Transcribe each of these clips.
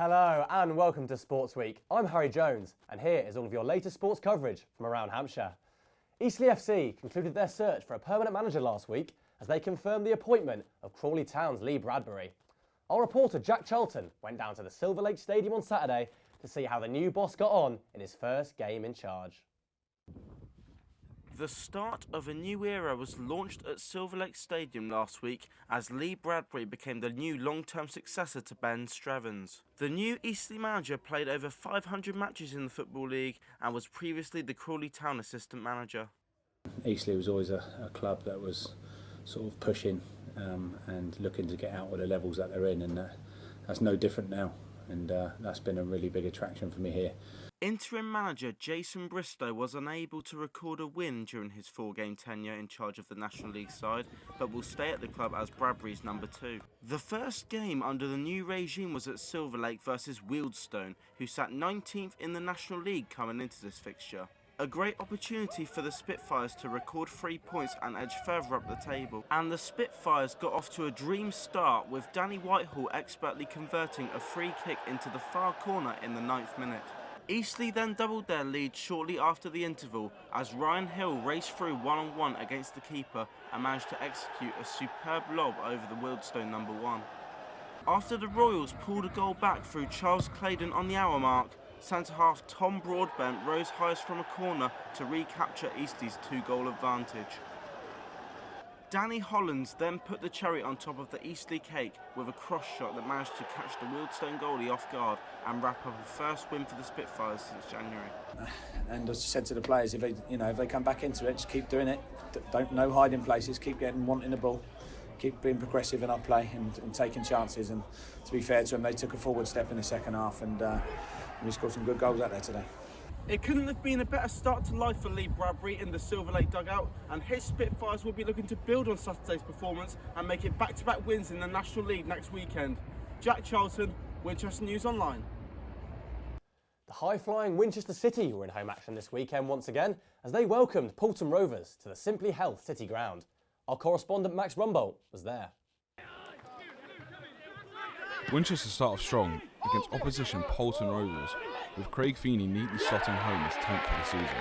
Hello and welcome to Sportsweek. I'm Harry Jones and here is all of your latest sports coverage from around Hampshire. Eastleigh FC concluded their search for a permanent manager last week as they confirmed the appointment of Crawley Town's Lee Bradbury. Our reporter Jack Charlton went down to the Silver Lake Stadium on Saturday to see how the new boss got on in his first game in charge. The start of a new era was launched at Silver Lake Stadium last week as Lee Bradbury became the new long-term successor to Ben Strevens. The new Eastleigh manager played over 500 matches in the Football League and was previously the Crawley Town assistant manager. Eastleigh was always a club that was sort of pushing and looking to get out of the levels that they're in, and that's no different now, and that's been a really big attraction for me here. Interim manager Jason Bristow was unable to record a win during his 4-game tenure in charge of the National League side, but will stay at the club as Bradbury's number 2. The first game under the new regime was at Silver Lake versus Wealdstone, who sat 19th in the National League coming into this fixture. A great opportunity for the Spitfires to record 3 points and edge further up the table. And the Spitfires got off to a dream start with Danny Whitehall expertly converting a free kick into the far corner in the 9th minute. Eastleigh then doubled their lead shortly after the interval as Ryan Hill raced through one-on-one against the keeper and managed to execute a superb lob over the Wealdstone number 1. After the Royals pulled a goal back through Charles Claydon on the hour mark, centre-half Tom Broadbent rose highest from a corner to recapture Eastleigh's 2-goal advantage. Danny Hollands then put the cherry on top of the Eastleigh cake with a cross shot that managed to catch the Wealdstone goalie off guard and wrap up a first win for the Spitfires since January. And as I said to the players, if they come back into it, just keep doing it. No hiding places. Keep wanting the ball. Keep being progressive in our play and taking chances. And to be fair to them, they took a forward step in the second half, and we scored some good goals out there today. It couldn't have been a better start to life for Lee Bradbury in the Silver Lake dugout, and his Spitfires will be looking to build on Saturday's performance and make it back-to-back wins in the National League next weekend. Jack Charlton, Winchester News Online. The high-flying Winchester City were in home action this weekend once again as they welcomed Poulton Rovers to the Simply Health City ground. Our correspondent Max Rumbold was there. Winchester start off strong against opposition Poulton Rovers, with Craig Feeney neatly slotting home his 10th for the season.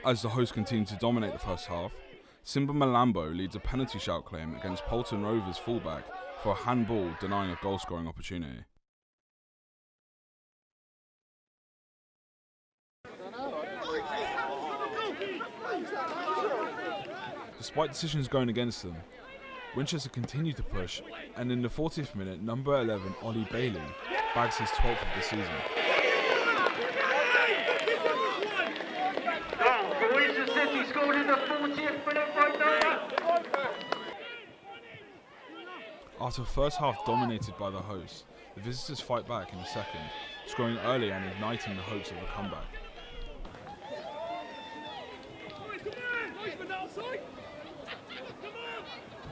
As the hosts continue to dominate the first half, Simba Malambo leads a penalty shout claim against Poulton Rovers fullback for a handball denying a goal-scoring opportunity. Despite decisions going against them, Winchester continued to push, and in the 40th minute, number 11 Ollie Bailey bags his 12th of the season. After a first half dominated by the hosts, the visitors fight back in the second, scoring early and igniting the hopes of a comeback.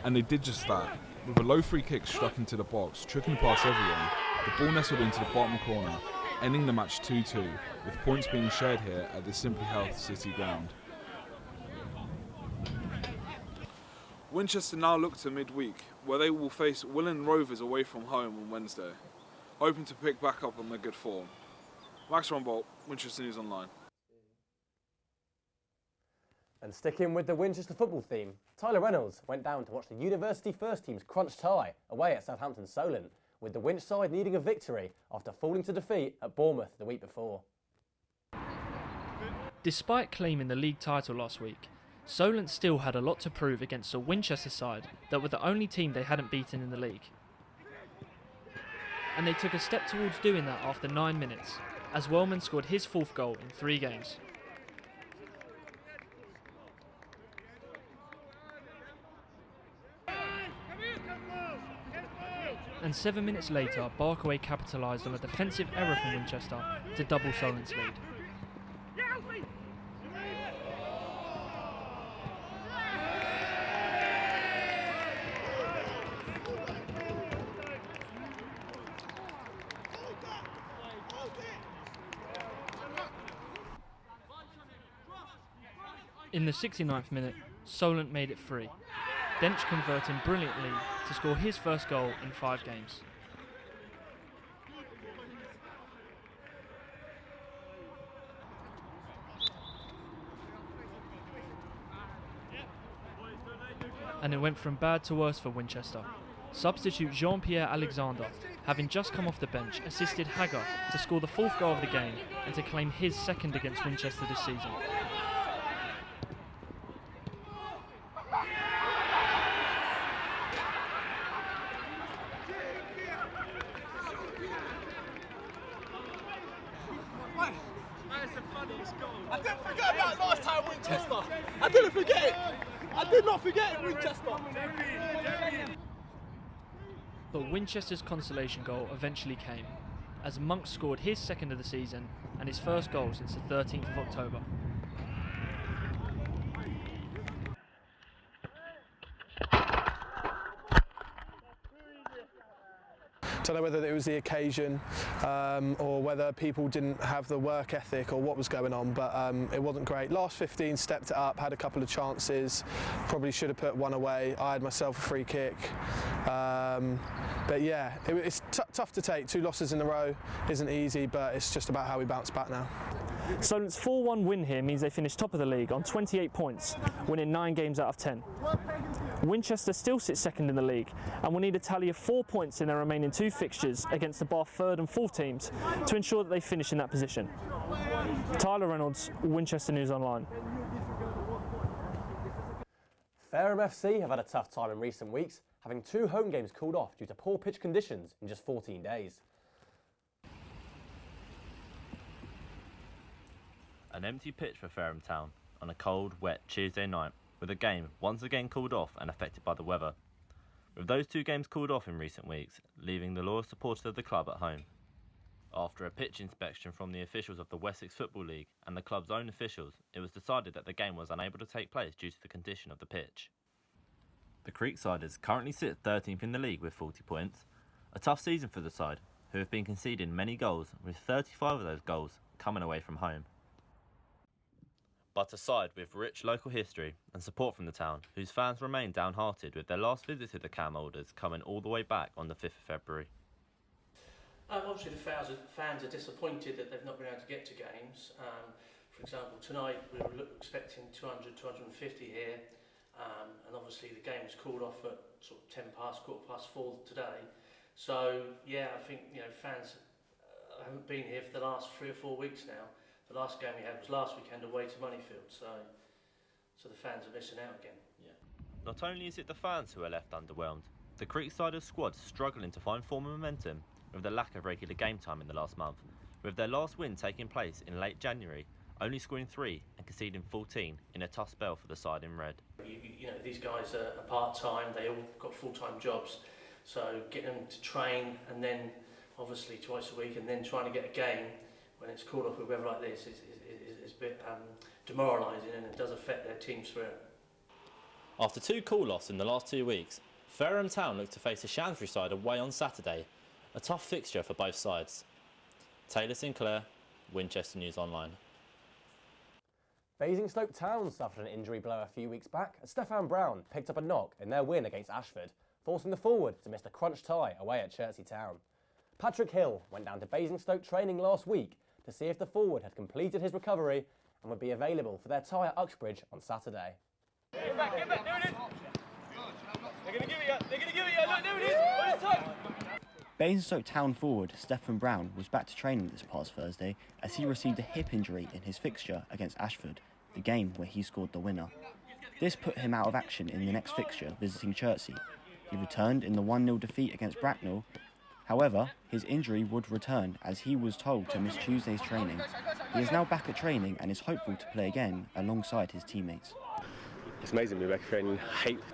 And they did just that. With a low free kick struck into the box, tricking past everyone, the ball nestled into the bottom corner, ending the match 2-2, with points being shared here at the Simply Health City ground. Winchester now look to midweek, where they will face Willand Rovers away from home on Wednesday, hoping to pick back up on their good form. Max Rumbold, Winchester News Online. And sticking with the Winchester football theme, Tyler Reynolds went down to watch the University First Team's crunch tie away at Southampton Solent, with the Winch side needing a victory after falling to defeat at Bournemouth the week before. Despite claiming the league title last week, Solent still had a lot to prove against a Winchester side that were the only team they hadn't beaten in the league. And they took a step towards doing that after 9 minutes, as Wellman scored his 4th goal in 3 games. And 7 minutes later, Barkaway capitalised on a defensive error from Winchester to double Solent's lead. In the 69th minute, Solent made it 3. Dench converting brilliantly to score his first goal in 5 games. And it went from bad to worse for Winchester. Substitute Jean-Pierre Alexander, having just come off the bench, assisted Hager to score the 4th goal of the game and to claim his 2nd against Winchester this season. I didn't forget about last time Winchester. I didn't forget it. I did not forget it, Winchester. But Winchester's consolation goal eventually came, as Monk scored his 2nd of the season and his first goal since the 13th of October. I don't know whether it was the occasion or whether people didn't have the work ethic or what was going on, but it wasn't great. Last 15 stepped it up, had a couple of chances, probably should have put one away. I had myself a free kick. But yeah, it's tough to take. 2 losses in a row isn't easy, but it's just about how we bounce back now. Solent's 4-1 win here means they finish top of the league on 28 points, winning 9 games out of 10. Winchester still sits 2nd in the league and will need a tally of 4 points in their remaining 2 fixtures against the Bath 3rd and 4th teams to ensure that they finish in that position. Tyler Reynolds, Winchester News Online. Ferrum FC have had a tough time in recent weeks, having 2 home games called off due to poor pitch conditions in just 14 days. An empty pitch for Ferrum Town on a cold, wet Tuesday night, with a game once again called off and affected by the weather. With those 2 games called off in recent weeks, leaving the loyal supporters of the club at home. After a pitch inspection from the officials of the Wessex Football League and the club's own officials, it was decided that the game was unable to take place due to the condition of the pitch. The Creeksiders currently sit 13th in the league with 40 points, a tough season for the side, who have been conceding many goals, with 35 of those goals coming away from home. But a side with rich local history and support from the town, whose fans remain downhearted with their last visit to the Cam Holders coming all the way back on the 5th of February. Obviously the fans are disappointed that they've not been able to get to games. For example, tonight we were expecting 200, 250 here, and obviously the game was called off at sort of 4:10 today. So yeah, I think fans haven't been here for the last 3 or 4 weeks now. The last game we had was last weekend away to Moneyfield, so the fans are missing out again. Yeah. Not only is it the fans who are left underwhelmed, the Creeksiders squad struggling to find form and momentum with the lack of regular game time in the last month, with their last win taking place in late January, only scoring 3 and conceding 14 in a tough spell for the side in red. These guys are part-time, they all got full-time jobs, so getting them to train and then obviously twice a week and then trying to get a game when it's called off with weather like this is a bit demoralising, and it does affect their team spirit. After 2 call-offs in the last 2 weeks, Ferrum Town look to face a Shamsbury side away on Saturday, a tough fixture for both sides. Taylor Sinclair, Winchester News Online. Basingstoke Town suffered an injury blow a few weeks back as Stefan Brown picked up a knock in their win against Ashford, forcing the forward to miss the crunch tie away at Chertsey Town. Patrick Hill went down to Basingstoke training last week to see if the forward had completed his recovery and would be available for their tie at Uxbridge on Saturday. Get back, there it is! They're going to give it you, look, there it is! On his toe! Basingstoke Town forward Stefan Brown was back to training this past Thursday as he received a hip injury in his fixture against Ashford, the game where he scored the winner. This put him out of action in the next fixture visiting Chertsey. He returned in the 1-0 defeat against Bracknell. However, his injury would return as he was told to miss Tuesday's training. He is now back at training and is hopeful to play again alongside his teammates. It's amazing to be back at training.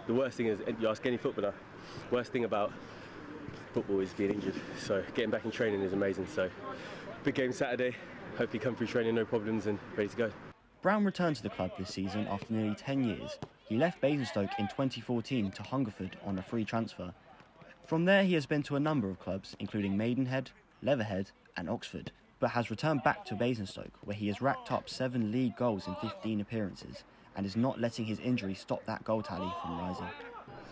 The worst thing is, you ask any footballer, worst thing about football is being injured. So getting back in training is amazing. So big game Saturday, hopefully come through training no problems and ready to go. Brown returned to the club this season after nearly 10 years. He left Basingstoke in 2014 to Hungerford on a free transfer. From there he has been to a number of clubs, including Maidenhead, Leatherhead and Oxford, but has returned back to Basingstoke, where he has racked up 7 league goals in 15 appearances and is not letting his injury stop that goal tally from rising.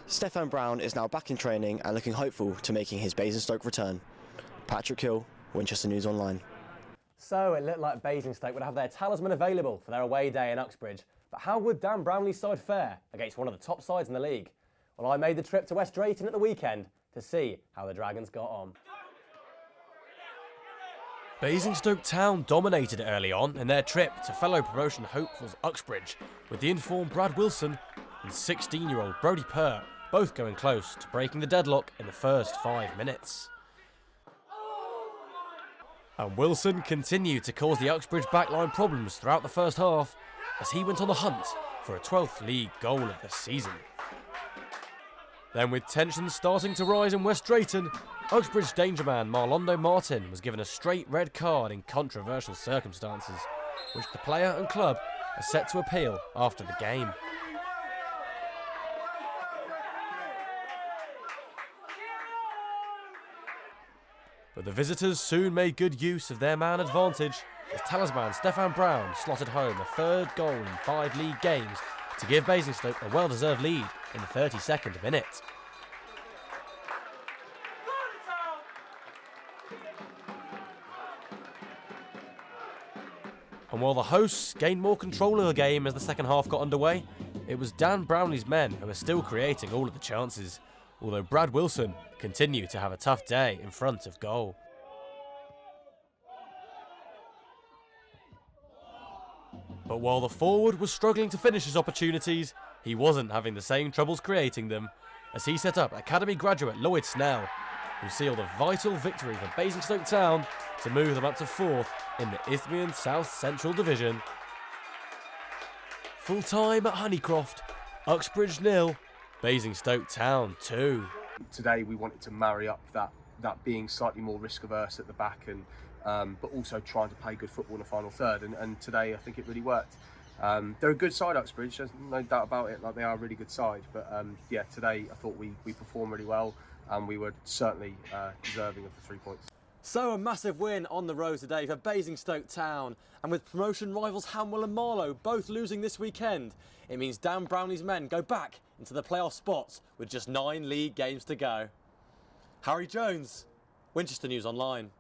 Stefan Brown is now back in training and looking hopeful to making his Basingstoke return. Patrick Hill, Winchester News Online. So it looked like Basingstoke would have their talisman available for their away day in Uxbridge. But how would Dan Brownlee's side fare against one of the top sides in the league? Well, I made the trip to West Drayton at the weekend to see how the Dragons got on. Basingstoke Town dominated early on in their trip to fellow promotion hopefuls Uxbridge, with the informed Brad Wilson and 16-year-old Brodie Purr both going close to breaking the deadlock in the first 5 minutes. And Wilson continued to cause the Uxbridge backline problems throughout the first half as he went on the hunt for a 12th league goal of the season. Then, with tensions starting to rise in West Drayton, Uxbridge danger man Marlondo Martin was given a straight red card in controversial circumstances, which the player and club are set to appeal after the game. But the visitors soon made good use of their man advantage as talisman Stefan Brown slotted home a third goal in 5 league games to give Basingstoke a well-deserved lead in the 32nd minute. And while the hosts gained more control of the game as the second half got underway, it was Dan Brownlee's men who were still creating all of the chances, although Brad Wilson continued to have a tough day in front of goal. But while the forward was struggling to finish his opportunities, he wasn't having the same troubles creating them, as he set up Academy graduate Lloyd Snell, who sealed a vital victory for Basingstoke Town to move them up to 4th in the Isthmian South Central Division. Full time at Honeycroft, Uxbridge 0, Basingstoke Town 2. Today we wanted to marry up that being slightly more risk averse at the back and but also trying to play good football in the final third, and today I think it really worked. They're a good side, Uxbridge, there's no doubt about it, like they are a really good side, but yeah, today I thought we performed really well and we were certainly deserving of the 3 points. So a massive win on the road today for Basingstoke Town, and with promotion rivals Hanwell and Marlow both losing this weekend, it means Dan Brownlee's men go back into the playoff spots with just 9 league games to go. Harry Jones, Winchester News Online.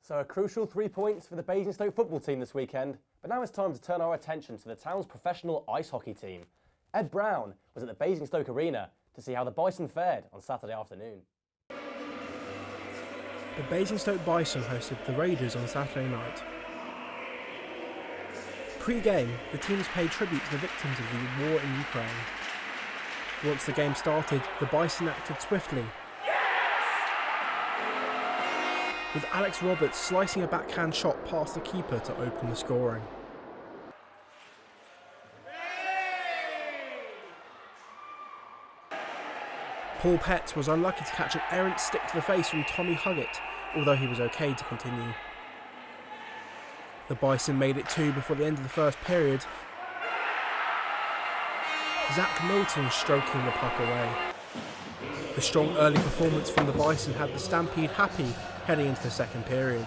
So a crucial 3 points for the Basingstoke football team this weekend, but now it's time to turn our attention to the town's professional ice hockey team. Ed Brown was at the Basingstoke Arena to see how the Bison fared on Saturday afternoon. The Basingstoke Bison hosted the Raiders on Saturday night. Pre-game, the teams paid tribute to the victims of the war in Ukraine. Once the game started, the Bison acted swiftly, with Alex Roberts slicing a backhand shot past the keeper to open the scoring. Paul Petts was unlucky to catch an errant stick to the face from Tommy Huggett, although he was okay to continue. The Bison made it 2 before the end of the first period. Zach Milton stroking the puck away. The strong early performance from the Bison had the Stampede happy heading into the second period.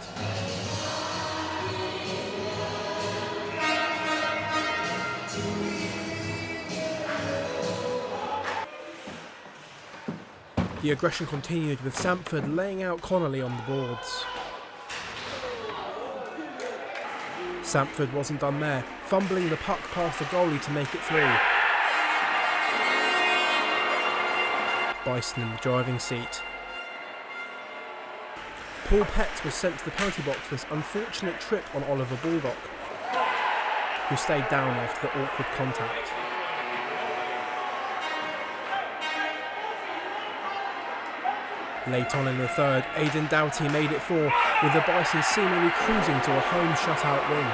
The aggression continued with Samford laying out Connolly on the boards. Samford wasn't done there, fumbling the puck past the goalie to make it 3. Bison in the driving seat. Paul Petts was sent to the penalty box for this unfortunate trip on Oliver Baldock, who stayed down after the awkward contact. Late on in the third, Aidan Doughty made it 4, with the Bison seemingly cruising to a home shutout win.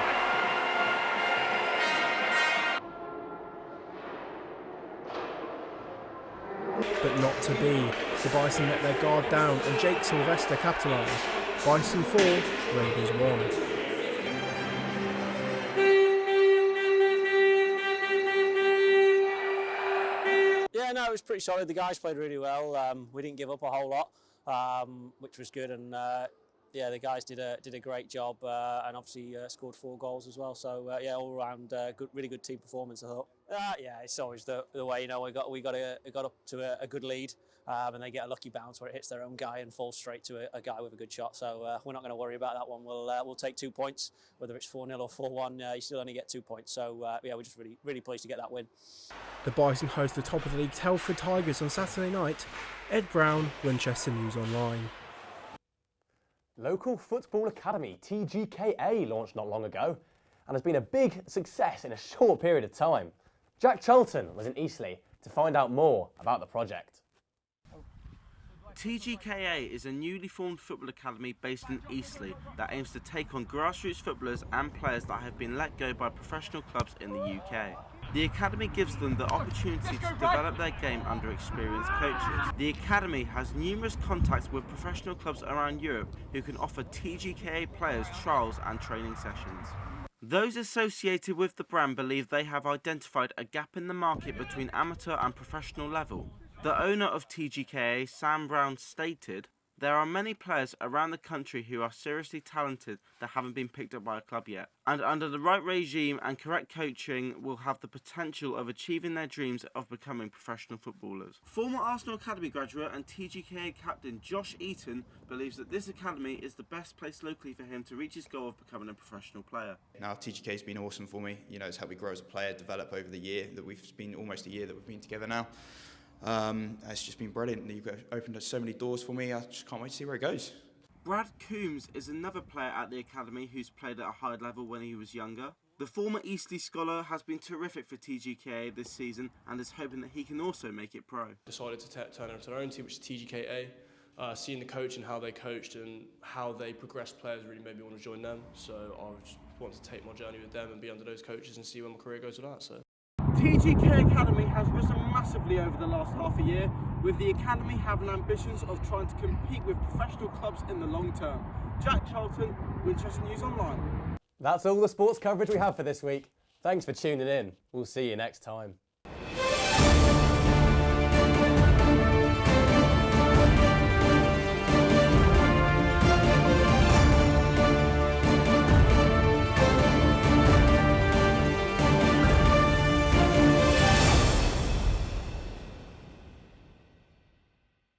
But not to be. The Bison let their guard down and Jake Sylvester capitalised. Bison 4, Raiders 1. Yeah, no, it was pretty solid. The guys played really well. We didn't give up a whole lot, which was good. And yeah, the guys did a great job and obviously scored 4 goals as well. So yeah, all round really good team performance, I thought. Yeah, it's always the way, you know, we got up to a good lead and they get a lucky bounce where it hits their own guy and falls straight to a guy with a good shot. So we're not going to worry about that one. We'll take 2 points, whether it's 4-0 or 4-1. You still only get 2 points. So yeah, we're just really pleased to get that win. The Bison host the top of the league Telford Tigers on Saturday night. Ed Brown, Winchester News Online. Local Football Academy, TGKA, launched not long ago and has been a big success in a short period of time. Jack Charlton was in Eastleigh to find out more about the project. TGKA is a newly formed football academy based in Eastleigh that aims to take on grassroots footballers and players that have been let go by professional clubs in the UK. The academy gives them the opportunity to develop their game under experienced coaches. The academy has numerous contacts with professional clubs around Europe who can offer TGKA players trials and training sessions. Those associated with the brand believe they have identified a gap in the market between amateur and professional level. The owner of TGKA, Sam Brown, stated, "There are many players around the country who are seriously talented that haven't been picked up by a club yet, and under the right regime and correct coaching will have the potential of achieving their dreams of becoming professional footballers." Former Arsenal Academy graduate and TGKA captain Josh Eaton believes that this academy is the best place locally for him to reach his goal of becoming a professional player. Now TGK has been awesome for me. You know, it's helped me grow as a player, develop over the year that we've been almost a year that we've been together now. It's just been brilliant. You've opened up so many doors for me. I just can't wait to see where it goes. Brad Coombs is another player at the academy who's played at a high level when he was younger. The former Eastleigh scholar has been terrific for TGKA this season and is hoping that he can also make it pro. Decided to turn it into our own team, which is TGKA. Seeing the coach and how they coached and how they progressed players really made me want to join them. So I just want to take my journey with them and be under those coaches and see where my career goes with that. So. TGK Academy has risen massively over the last half a year, with the academy having ambitions of trying to compete with professional clubs in the long term. Jack Charlton, Winchester News Online. That's all the sports coverage we have for this week. Thanks for tuning in. We'll see you next time.